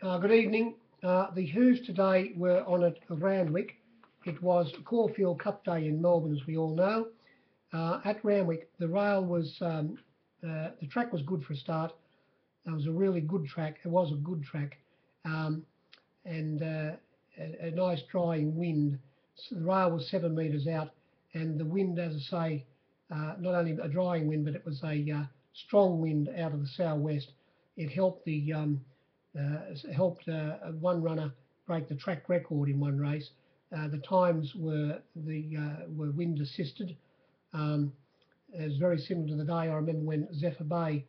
Good evening. The Who's today were on at Randwick. It was Caulfield Cup Day in Melbourne, as we all know. At Randwick, the track was good for a start. It was a really good track. It was a good track, um, and a nice drying wind. So the rail was 7 metres out, and the wind, as I say, not only a drying wind, but it was a strong wind out of the southwest. It helped one runner break the track record in one race. The times were wind assisted. Um, it was very similar to the day I remember when Zephyr Bay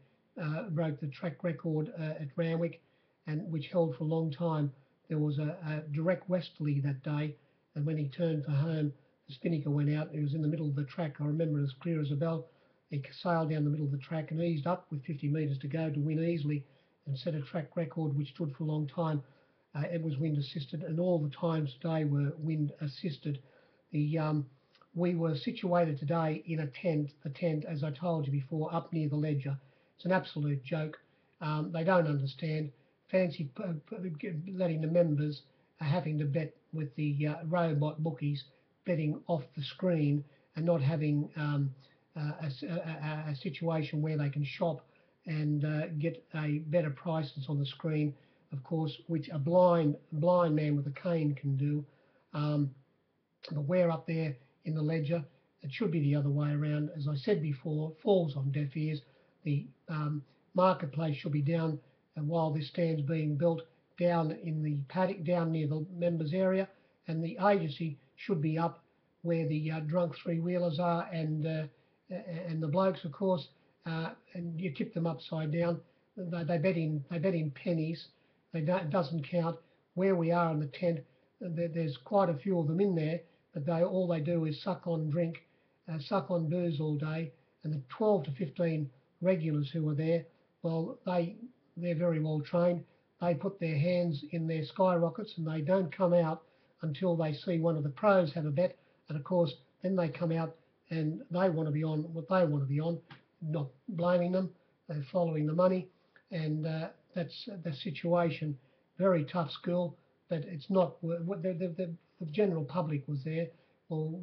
broke the track record at Randwick, and which held for a long time. There was a direct westerly that day, and when he turned for home, the spinnaker went out. He was in the middle of the track. I remember it as clear as a bell. He sailed down the middle of the track and eased up with 50 metres to go to win easily and set a track record which stood for a long time. It was wind assisted, and all the times today were wind assisted. We were situated today in a tent, as I told you before, up near the ledger. It's an absolute joke. They don't understand. Fancy letting the members having to bet with the robot bookies, betting off the screen and not having a situation where they can shop and get a better prices on the screen, of course, which a blind man with a cane can do. But we're up there in the ledger. It should be the other way around. As I said before, falls on deaf ears. The marketplace should be down, and while this stand's being built, down in the paddock, down near the members area, and the agency should be up where the drunk three-wheelers are, and the blokes, of course, and you tip them upside down. They bet in pennies. It doesn't count. Where we are in the tent, there's quite a few of them in there, but all they do is suck on drink, suck on booze all day. And the 12 to 15 regulars who are there, well, they're very well trained. They put their hands in their skyrockets and they don't come out until they see one of the pros have a bet. And of course, then they come out and they want to be on what they want to be on, not blaming them. They're following the money, and that's the situation. Very tough school, but it's not. The general public was there. Well,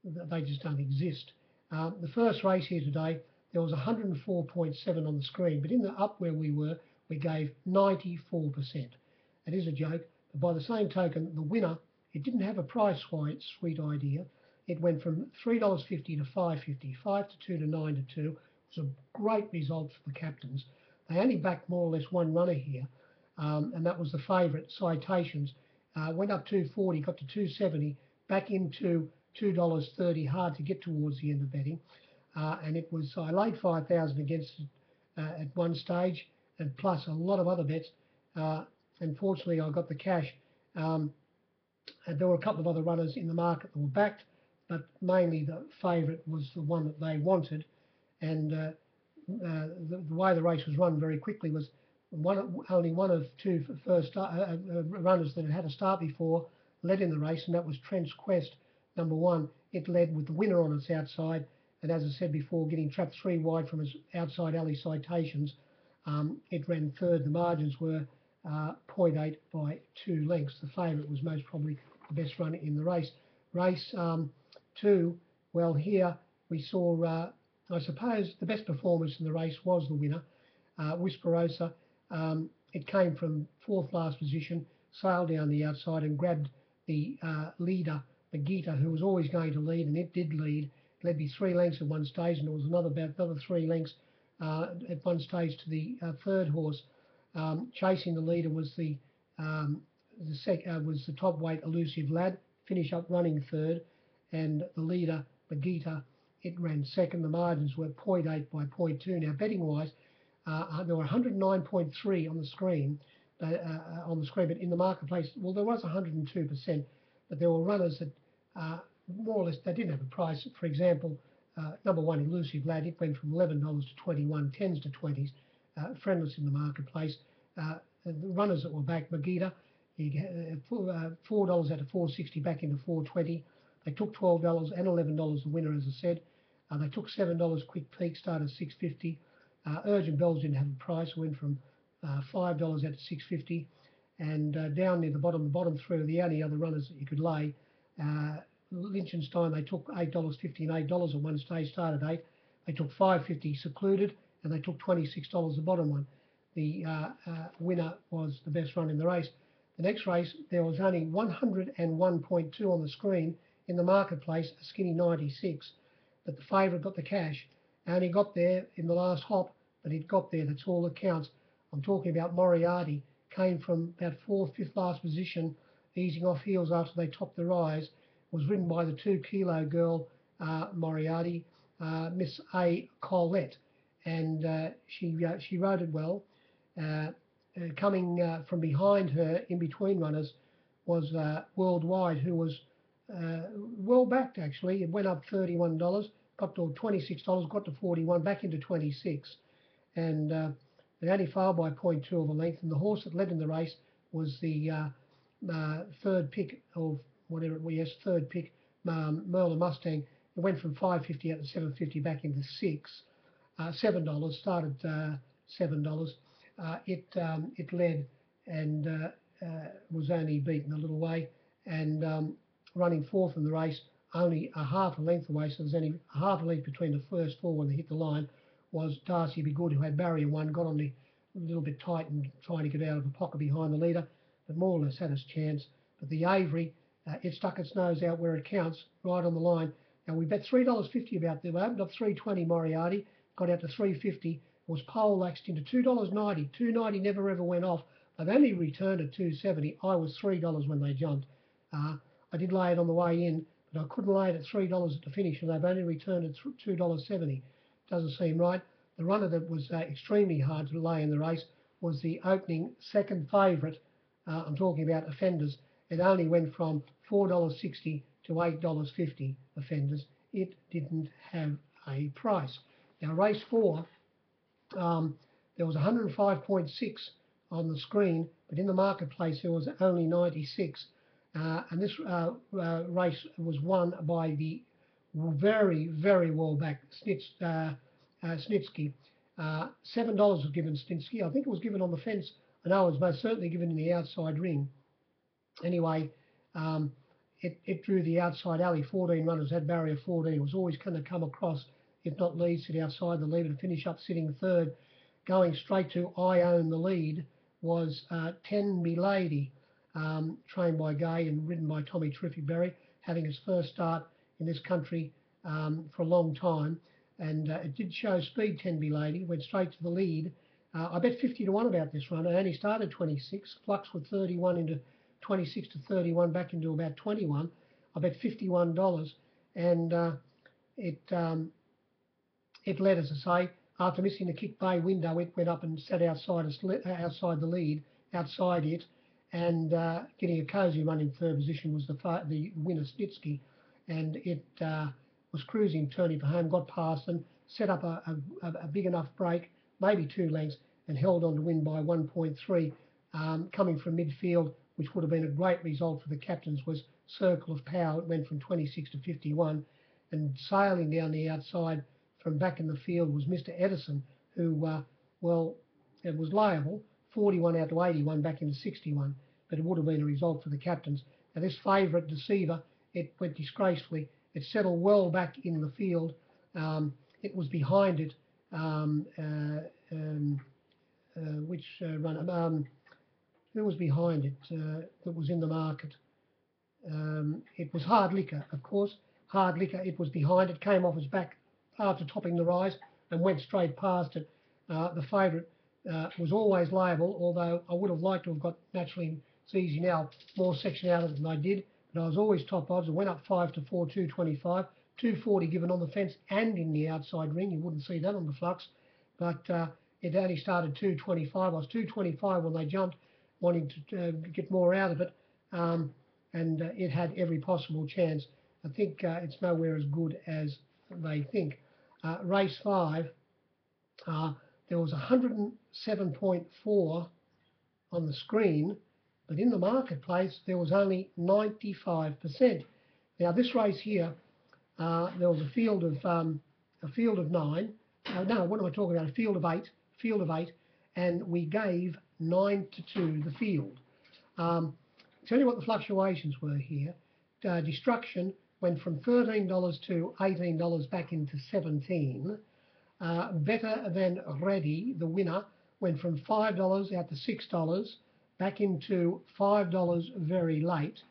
they just don't exist. The first race here today, there was 104.7 on the screen, but in the up where we were, we gave 94%. It is a joke, but by the same token, the winner, it didn't have a price sweet idea. It went from $3.50 to $5.50, 5 to 2 to 9 to 2. It was a great result for the captains. They only backed more or less one runner here, and that was the favourite, Citations. Went up 240, got to 270, back into $2.30, hard to get towards the end of betting. And it was, I laid 5,000 against it at one stage, and plus a lot of other bets. Unfortunately, I got the cash. And there were a couple of other runners in the market that were backed, but mainly the favourite was the one that they wanted. And the way the race was run very quickly was only one of two first runners that had a start before led in the race, and that was Trent's Quest, number one. It led with the winner on its outside, and as I said before, getting trapped 3 wide from its outside alley Citations. It ran third. The margins were 0.8 by 2 lengths. The favourite was most probably the best runner in the race. Race 2, well, here we saw, I suppose, the best performance in the race was the winner, Whisperosa. It came from 4th last position, sailed down the outside and grabbed the leader, Magita, who was always going to lead, and it did lead. It led me 3 lengths at one stage, and there was another 3 lengths at one stage to the third horse. Chasing the leader was the top weight Elusive Lad, finish up running third, and the leader, Magita, it ran second. The margins were 0.8 by 0.2. Now, betting wise, there were 109.3 on the screen, but in the marketplace, well, there was 102%, but there were runners that more or less they didn't have a price. For example, number one, Elusive Lad, it went from $11 to 21, 10s to 20s, friendless in the marketplace. The runners that were back, Magita, $4 out of 460 back into 420. They took $12 and $11 the winner, as I said. They took $7 Quick Peak, started 650. Urgent Bells didn't have a price. It went from $5 out to $6.50, and down near the bottom three are the only other runners that you could lay. Liechtenstein, they took $8.50 and $8 at one stage, started 8. They took $5.50 Secluded, and they took $26 the bottom one. The winner was the best run in the race. The next race, there was only 101.2 on the screen in the marketplace, a skinny 96, but the favourite got the cash. And he got there in the last hop, but he got there, that's all that counts. I'm talking about Moriarty, came from about 4th, 5th last position, easing off heels after they topped the rise, was ridden by the 2 kilo girl, Moriarty, Miss A. Colette, and she rode it well. Coming from behind her, in between runners, was Worldwide, who was well backed actually. It went up $31, got to $26, got to 41, back into 26, and it only failed by 0.2 of a length. And the horse that led in the race was the third pick of whatever it was, yes, third pick, Merlin Mustang. It went from $5.50 out to $7.50, back into $7, started $7. It led and was only beaten a little way, and running 4th in the race, only a half a length away, so there's only a half a length between the first 4 when they hit the line, was Darcy Be Good, who had barrier 1, got on the a little bit tight and trying to get out of the pocket behind the leader, but more or less had its chance. But the Avery, it stuck its nose out where it counts, right on the line. Now we bet $3.50 about them. We opened up $3.20 Moriarty, got out to $3.50. Was poleaxed into $2.90. $2.90 never ever went off. They've only returned at $2.70. I was $3 when they jumped. I did lay it on the way in, but I couldn't lay it at $3 at the finish, and they've only returned at $2.70. Doesn't seem right. The runner that was extremely hard to lay in the race was the opening second favourite. I'm talking about Offenders. It only went from $4.60 to $8.50. Offenders. It didn't have a price. Now race 4. There was 105.6 on the screen, but in the marketplace there was only 96. And this race was won by the very, very well backed Snitsky. $7 was given Snitsky. I think it was given on the fence. I know it was most certainly given in the outside ring. Anyway, it drew the outside alley. 14 runners had barrier 14. It was always going to come across, if not lead, sit outside the lead and finish up sitting third. Going straight to I Own the Lead was 10 Milady, trained by Gay and ridden by Tommy Terrific Berry, having his first start in this country for a long time. And it did show speed, 10 Milady, went straight to the lead. I bet 50 to 1 about this run. It only started 26, fluxed with 31 into 26 to 31, back into about 21. I bet $51, and it led, as I say, after missing the kick bay window. It went up and sat outside the lead, outside it, and getting a cosy run in third position was the winner Snitsky, and it was cruising, turning for home, got past and set up a big enough break, maybe 2 lengths, and held on to win by 1.3. Coming from midfield, which would have been a great result for the captains, was Circle of Power. It went from 26 to 51, and sailing down the outside from back in the field was Mr. Edison, who, well, it was liable, 41 out to 81, back into 61, but it would have been a result for the captains. Now this favourite, Deceiver, it went disgracefully. It settled well back in the field. It was behind it. Which runner? Who was behind it that was in the market? It was Hard Liquor, of course. Hard Liquor, it was behind it, came off its back after topping the rise and went straight past it. The favourite was always liable, although I would have liked to have got, naturally, it's easy now, more section out of it than I did, but I was always top odds. It went up 5 to 4, 225, 240 given on the fence and in the outside ring. You wouldn't see that on the flux, but it only started 225. I was 225 when they jumped, wanting to get more out of it, and it had every possible chance. I think it's nowhere as good as they think. Race 5, there was 107.4 on the screen, but in the marketplace there was only 95%. Now this race here, there was a field of 9. no, what am I talking about? A field of eight, and we gave 9-2 the field. Tell you what the fluctuations were here. Destruction went from $13 to $18 back into 17. Better Than Ready, the winner, went from $5 out to $6, back into $5 very late.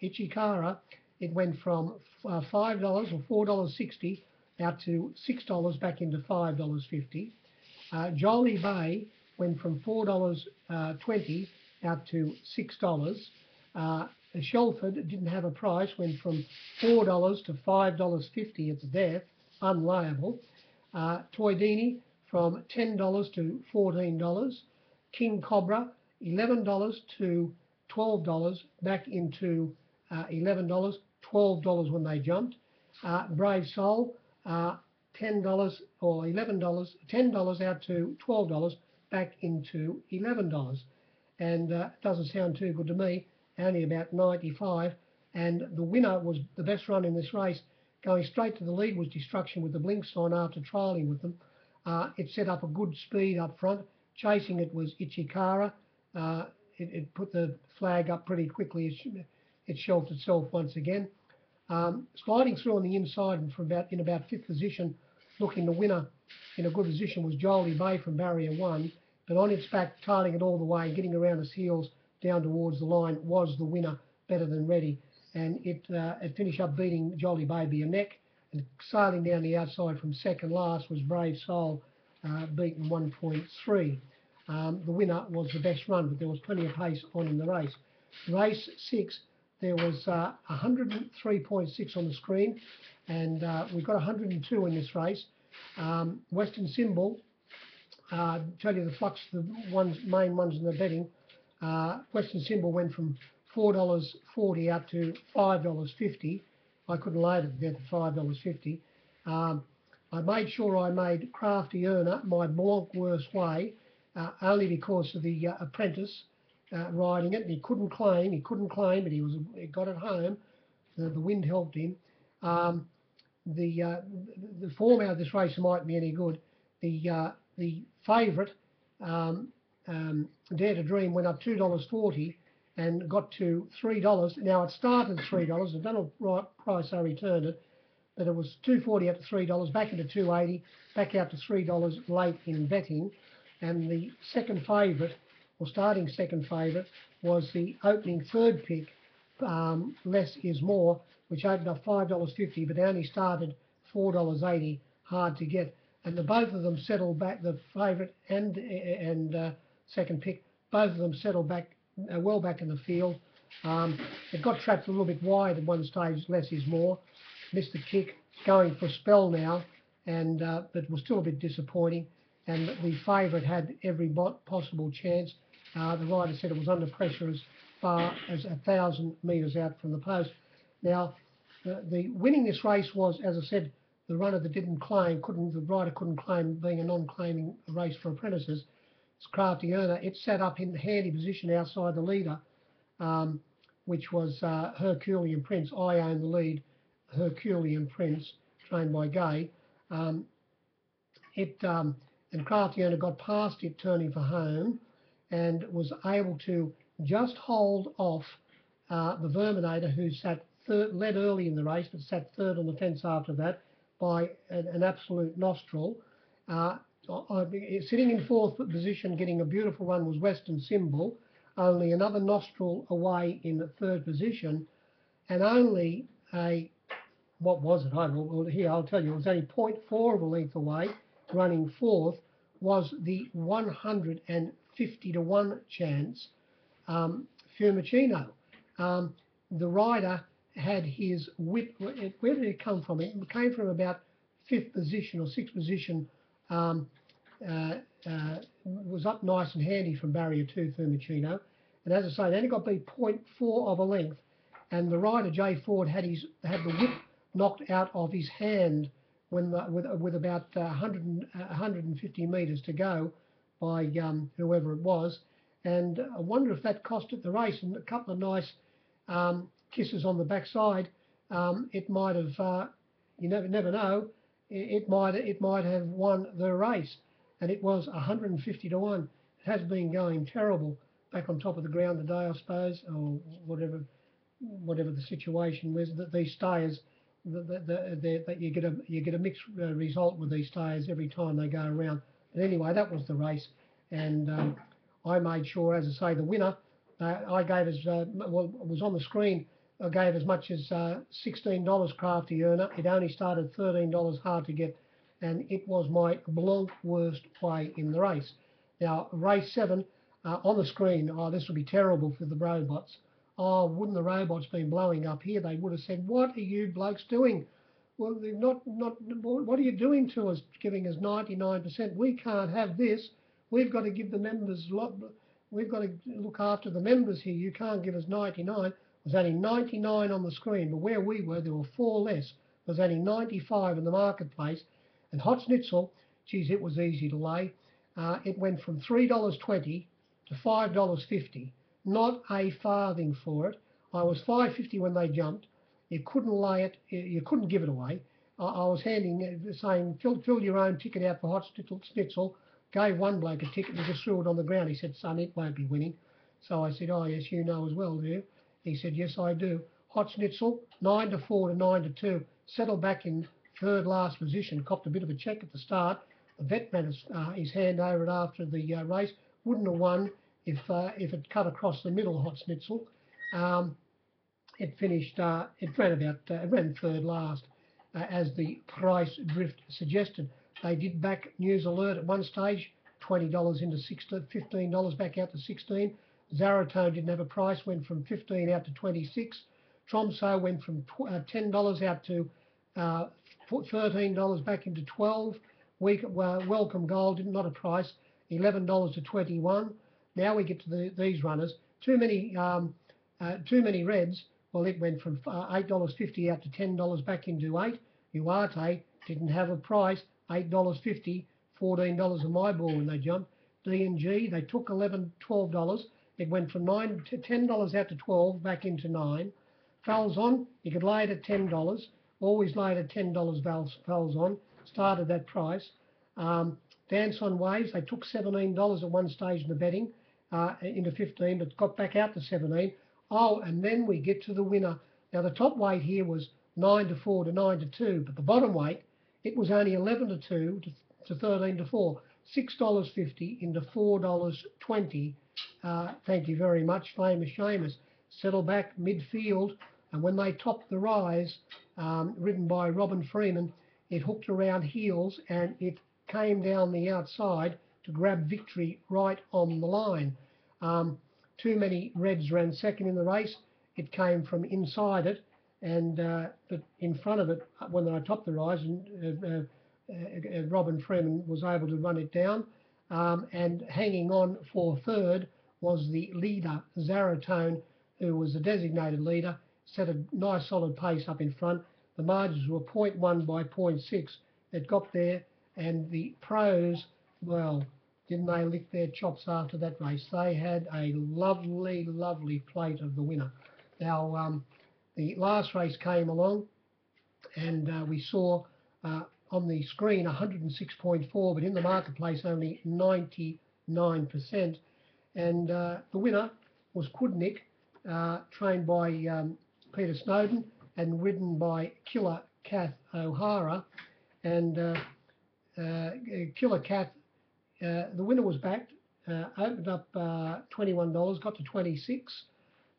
Ichikara, it went from $5 or $4.60 out to $6, back into $5.50. Jolly Bay went from $4.20 out to $6. Shelford didn't have a price, went from $4 to $5.50 at the death, unlayable. Toydini from $10 to $14. King Cobra, $11 to $12, back into $11, $12 when they jumped. Brave Soul, $10 or $11, $10 out to $12, back into $11. And it doesn't sound too good to me, only about 95. And the winner was the best run in this race. Going straight to the lead was Destruction with the blink sign after trialling with them. It set up a good speed up front. Chasing it was Ichikara. It put the flag up pretty quickly. It shelved itself once again. Sliding through on the inside and in about fifth position, looking the winner in a good position was Jolly Bay from barrier 1. But on its back, tailing it all the way, getting around its heels down towards the line, was the winner, Better Than Ready. And it finished up beating Jolly Baby a neck, and sailing down the outside from second last was Brave Soul, beaten 1.3. The winner was the best run, but there was plenty of pace on in the race. Race 6, there was 103.6 on the screen, and we've got 102 in this race. Western Symbol, tell you the flux, the main ones in the betting. Western Symbol went from $4.40 out to $5.50. I couldn't load it there to $5.50. I made sure I made Crafty Earner my blanc worst way, only because of the apprentice riding it. And he couldn't claim, but he got it home. The wind helped him. The form out of this race might be any good. The favourite, Dare to Dream, went up $2.40 and got to $3. Now it started $3. I don't know what price I returned it, but it was $2.40 up to $3, back into $2.80, back out to $3 late in betting. And the second favourite, or starting second favourite, was the opening third pick, Less Is More, which opened up $5.50, but only started $4.80, hard to get. And both of them settled back, the favourite and second pick, both of them settled back well back in the field. It got trapped a little bit wide at one stage, Less Is More. Missed the kick, going for a spell now, and but was still a bit disappointing. And the favourite had every possible chance. The rider said it was under pressure as far as 1,000 metres out from the post. Now, the winning this race was, as I said, the runner that didn't claim, the rider couldn't claim, being a non-claiming race for apprentices. It's Crafty Earner. It sat up in the handy position outside the leader, which was Herculean Prince. I own the lead, Herculean Prince, trained by Gay. And Crafty Earner got past it, turning for home, and was able to just hold off the Verminator, who sat third, led early in the race, but sat third on the fence after that by an absolute nostril. Sitting in fourth position, getting a beautiful run, was Western Symbol, only another nostril away in the third position, and only what was it? Here, I'll tell you, it was only 0.4 of a length away, running fourth, was the 150 to 1 chance, Fiumicino. The rider had his whip. Where did it come from? It came from about fifth position or sixth position. Was up nice and handy from barrier 2, Fiumicino. And as I say, it only got beat 0.4 of a length. And the rider, Jay Ford, had the whip knocked out of his hand when with about 150 metres to go by whoever it was. And I wonder if that cost it the race. And a couple of nice kisses on the backside. It might have, you never know, it might have won the race, and it was 150 to 1. It has been going terrible back on top of the ground today, I suppose, or whatever the situation was. That these stayers, that you get a mixed result with these stayers every time they go around. But anyway, that was the race, and I made sure, as I say, the winner. I gave as well, it was on the screen. I gave as much as $16 crafty earner. It only started $13 hard to get, and it was my blanc worst play in the race. Now, race 7 on the screen. Oh, this would be terrible for the robots. Oh, wouldn't the robots been blowing up here? They would have said, "What are you blokes doing? Well, they're not. What are you doing to us? Giving us 99%? We can't have this. We've got to give the members lot. We've got to look after the members here. You can't give us 99." There's only 99 on the screen, but where we were, there were 4 less. There's only 95 in the marketplace. And hot schnitzel, geez, it was easy to lay. It went from $3.20 to $5.50. Not a farthing for it. I was $5.50 when they jumped. You couldn't lay it. You couldn't give it away. I was saying, fill your own ticket out for hot schnitzel. Gave one bloke a ticket and just threw it on the ground. He said, "Son, it won't be winning." So I said, "Oh yes, you know as well, do you?" He said, "Yes, I do." Hot schnitzel, 9 to 4 to 9 to 2. Settled back in third last position. Copped a bit of a check at the start. The vet ran his hand over it after the race. Wouldn't have won if it cut across the middle. Hot schnitzel. It finished. It ran third last, as the price drift suggested. They did back News Alert at one stage, $20 into $15 back out to 16. Zaratone didn't have a price, went from 15 out to 26. Tromso went from $10 out to $13 back into 12. Welcome Gold did not a price, $11 to 21. Now we get to these runners. Too many reds. Well, it went from $8.50 out to $10 back into 8. Uarte didn't have a price, $8.50, $14 on my ball when they jumped. D&G, they took $11, $12. It went from $10 out to 12, back into 9. Falzon, you could lay it at $10. Always lay it at $10 Falzon. Started that price. Dance on Waves, they took $17 at one stage in the betting into 15, but got back out to 17. Oh, and then we get to the winner. Now, the top weight here was 9 to 4 to 9 to 2, but the bottom weight, it was only 11 to 2 to 13 to 4. $6.50 into $4.20. Thank you very much, Famous Seamus. Settle back midfield, and when they topped the rise, ridden by Robin Freeman, it hooked around heels and it came down the outside to grab victory right on the line. Too many reds ran second in the race. It came from inside it, and but in front of it, when I topped the rise, and Robin Freeman was able to run it down. And hanging on for third was the leader, Zaratone, who was the designated leader, set a nice solid pace up in front. The margins were 0.1 by 0.6. It got there, and the pros, well, didn't they lick their chops after that race? They had a lovely, lovely plate of the winner. Now, the last race came along, and we saw on the screen 106.4, but in the marketplace only 99%. And the winner was Kudnik, trained by Peter Snowden and ridden by Killer Kath O'Hara. And Killer Kath, the winner was backed, opened up $21, got to 26.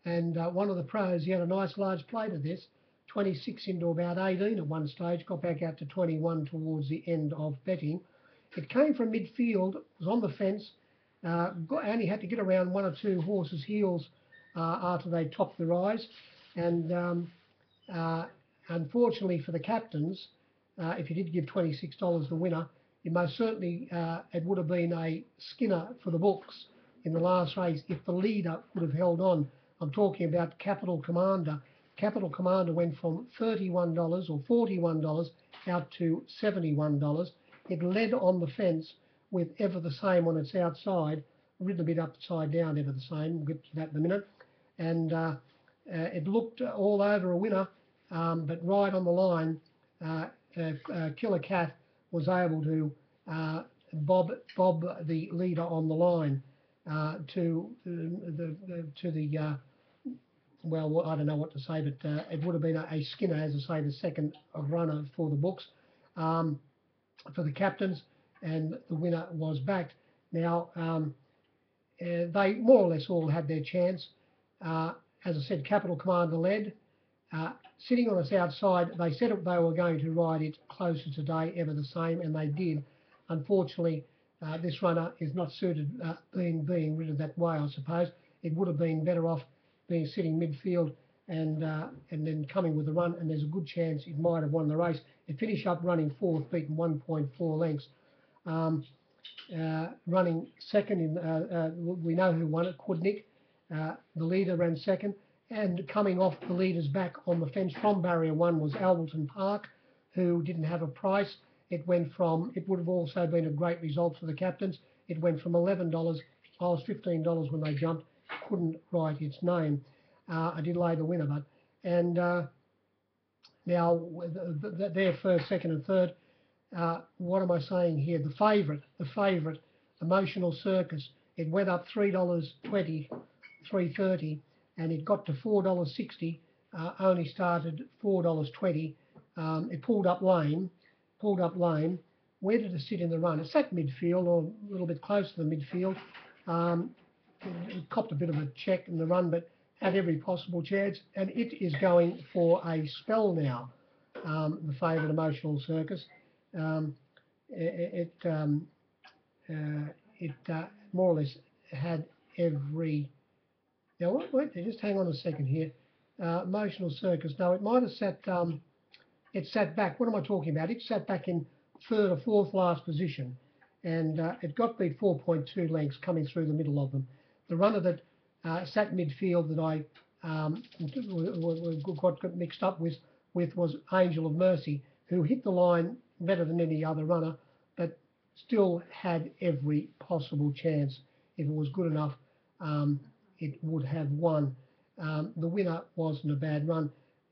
And one of the pros, he had a nice large plate of this, 26 into about 18 at one stage, got back out to 21 towards the end of betting. It came from midfield, was on the fence, only had to get around 1 or 2 horses' heels after they topped the rise. And unfortunately for the captains, if you did give $26 the winner, it most certainly it would have been a skinner for the books in the last race if the leader would have held on. I'm talking about Capital Commander. Capital Commander went from $31 or $41 out to $71. It led on the fence with Ever the Same on its outside, ridden a bit upside down, Ever the Same. We'll get to that in a minute. And it looked all over a winner, but right on the line, Killer Cat was able to bob the leader on the line to the well, I don't know what to say, but it would have been a Skinner, as I say, the second runner for the books, for the captains, and the winner was backed. Now, they more or less all had their chance. As I said, Capital Commander led. Sitting on its outside, they said they were going to ride it closer today, ever the same, and they did. Unfortunately, this runner is not suited being ridden that way, I suppose. It would have been better off being sitting midfield and then coming with a run, and there's a good chance it might have won the race. It finished up running fourth, beaten 1.4 lengths. Running second, we know who won it, Quidnick. The leader ran second, and coming off the leader's back on the fence from barrier one was Albleton Park, who didn't have a price. It would have also been a great result for the captains. It went from $11, I was $15 when they jumped, couldn't write its name. I did lay the winner, but, and now they're first, second and third. What am I saying here? The favourite, Emotional Circus, it went up $3.20, $3.30, and it got to $4.60, only started $4.20. It pulled up lame. Where did it sit in the run? It sat midfield, or a little bit close to the midfield. It copped a bit of a check in the run, but had every possible chance, and it is going for a spell now, the favourite Emotional Circus. It more or less had every... Now, wait, just hang on a second here. Emotional Circus. No, it might have sat... it sat back. What am I talking about? It sat back in third or fourth last position, and it got beat 4.2 lengths coming through the middle of them. The runner that sat midfield that I got mixed up with was Angel of Mercy, who hit the line better than any other runner, but still had every possible chance. If it was good enough, it would have won. The winner wasn't a bad run.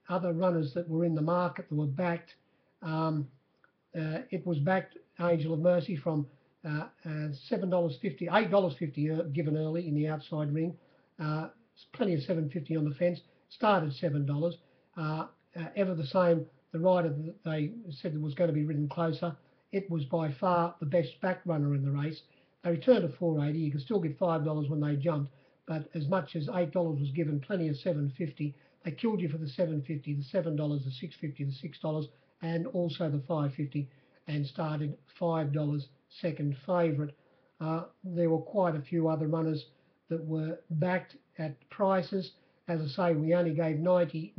Other runners that were in the market that were backed, it was backed, Angel of Mercy, from $7.50, $8.50 given early in the outside ring. Plenty of $7.50 on the fence. Started $7. Ever the same, the rider that they said was going to be ridden closer, it was by far the best back runner in the race. They returned to $4.80. You could still get $5 when they jumped, but as much as $8 was given, plenty of $7.50. They killed you for the $7.50, the $7, the $6.50, the $6, and also the $5.50, and started $5 second favourite. There were quite a few other runners that were backed at prices. As I say, we only gave 99%.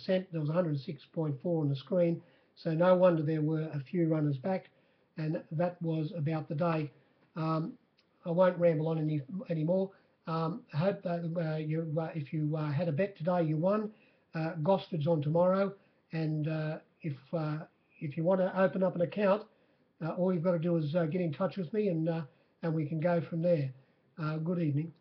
There was 106.4 on the screen, so no wonder there were a few runners back, and that was about the day. I won't ramble on any more. I hope that if you had a bet today, you won. Gosford's on tomorrow, and if you want to open up an account, all you've got to do is get in touch with me, and we can go from there. Good evening.